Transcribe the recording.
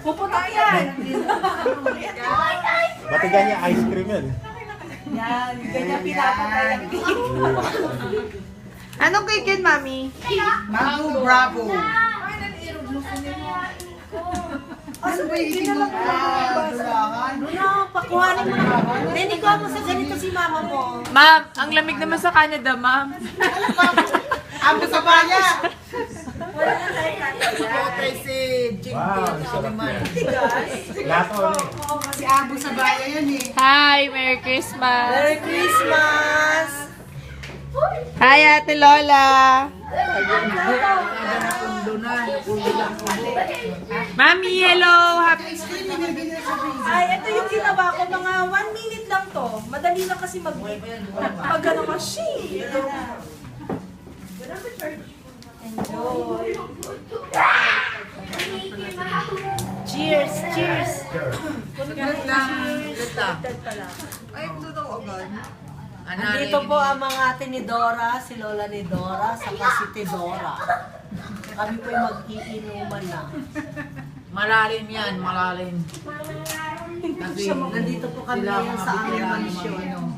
Puputok yan. Batigan niya ice cream yun. Yan, ganyan pinapatay ang cake. Anong cake yun, Mami? Mango Bravo. Ano ba yung pakuhanin mo na. Hindi ko mo sa ganito si mama mo. Ma'am, ang lamig naman sa Canada, ma'am. Abo sa baya. Wala na tayo kaya. Okay, si Jing Wow, naman. Lato ulit. Si Abo sa baya yan eh. Hi, Merry Christmas. Merry Christmas! Hi, Ate Lola. Mami, hello. Happy Ay, ito yung ginawa ko. Mga 1 minute lang to. Madali lang kasi pag ano ka, shee! Enjoy! Cheers! Cheers! Good lang. Good lang. Pala. Ay, ito daw agad. Andito po ang mga ate ni Dora, si Lola ni Dora, saka si Tidora. Kami po yung mag-iinuman na. Malalim yan, malalim. Kasi Nandito po kami ngayon sa aming mansyon.